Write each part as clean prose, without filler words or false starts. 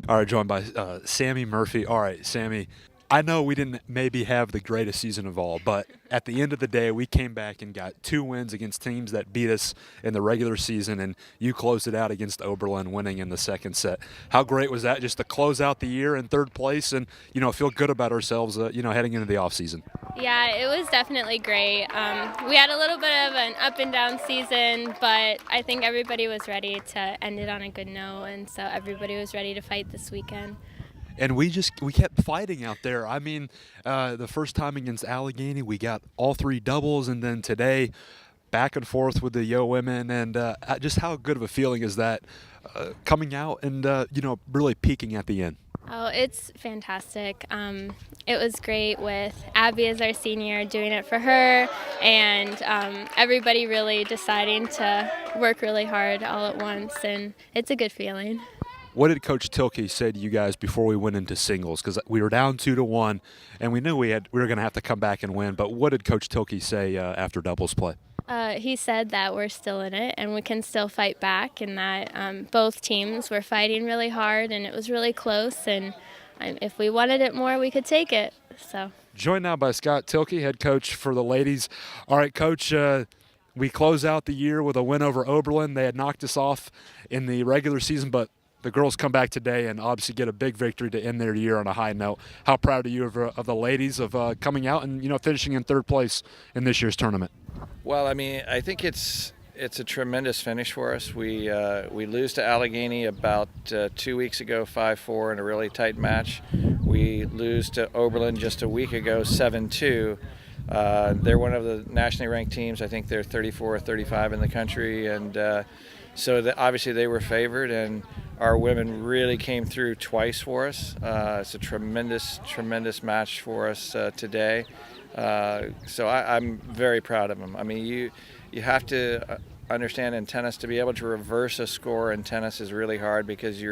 All right, joined by Sammy Murphy. All right, Sammy, I know we didn't maybe have the greatest season of all, but at the end of the day, we came back and got 2 wins against teams that beat us in the regular season, and you closed it out against Oberlin, winning in the second set. How great was that, just to close out the year in third place and, feel good about ourselves, heading into the offseason? Yeah, it was definitely great. We had a little bit of an up and down season, but I think everybody was ready to end it on a good note, and so everybody was ready to fight this weekend. And we kept fighting out there. I mean, the first time against Allegheny, we got all 3 doubles, and then today, back and forth with the Yo women. And just how good of a feeling is that coming out and really peaking at the end? Oh, it's fantastic. It was great with Abby as our senior, doing it for her, and everybody really deciding to work really hard all at once, and it's a good feeling. What did Coach Thielke say to you guys before we went into singles? Because we were down 2-1, and we knew we were going to have to come back and win. But what did Coach Thielke say after doubles play? He said that we're still in it and we can still fight back, and that both teams were fighting really hard, and it was really close. And if we wanted it more, we could take it. So. Joined now by Scott Thielke, head coach for the ladies. All right, Coach. We close out the year with a win over Oberlin. They had knocked us off in the regular season, but the girls come back today and obviously get a big victory to end their year on a high note. How proud are you of the ladies of coming out and finishing in third place in this year's tournament? Well, I mean, I think it's a tremendous finish for us. We lose to Allegheny about 2 weeks ago, 5-4 in a really tight match. We lose to Oberlin just a week ago, 7-2. They're one of the nationally ranked teams. I think they're 34 or 35 in the country, and so obviously they were favored, and our women really came through twice for us. It's a tremendous match for us today. So I'm very proud of them. I mean, you have to understand in tennis, to be able to reverse a score in tennis is really hard, because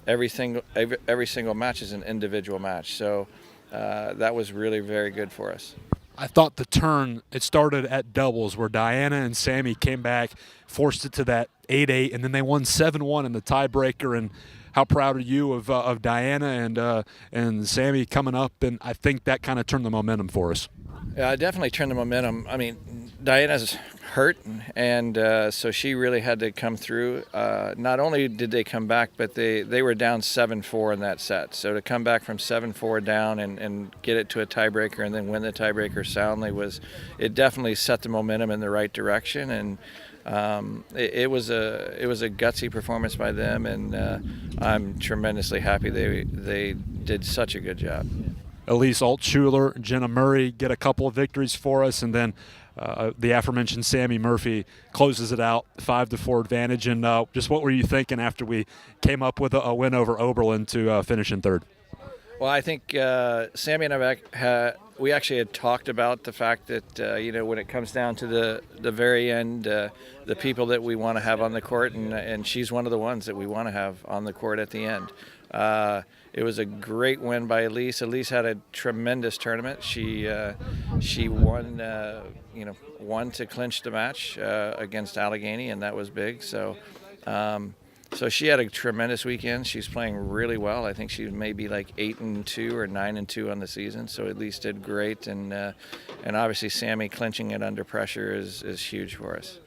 every single match is an individual match. So that was really very good for us. I thought the turn, it started at doubles where Diana and Sammy came back, forced it to that 8-8, and then they won 7-1 in the tiebreaker. And how proud are you of Diana and Sammy coming up? And I think that kind of turned the momentum for us. Yeah, it definitely turned the momentum. I mean, Diana's hurt, and so she really had to come through. Not only did they come back, but they were down 7-4 in that set. So to come back from 7-4 down and get it to a tiebreaker and then win the tiebreaker soundly it definitely set the momentum in the right direction. And it was a gutsy performance by them, and I'm tremendously happy they did such a good job. Elise Altschuler, Jenna Murray get a couple of victories for us, and then the aforementioned Sammy Murphy closes it out, 5-4 advantage. And just what were you thinking after we came up with a win over Oberlin to finish in third? Well, I think Sammy and I we actually had talked about the fact that when it comes down to the very end, the people that we want to have on the court, and she's one of the ones that we want to have on the court at the end. It was a great win by Elise. Elise had a tremendous tournament. She won won to clinch the match against Allegheny, and that was big. So she had a tremendous weekend. She's playing really well. I think she may be like 8-2 or 9-2 on the season. So Elise did great, and obviously Sammy clinching it under pressure is huge for us.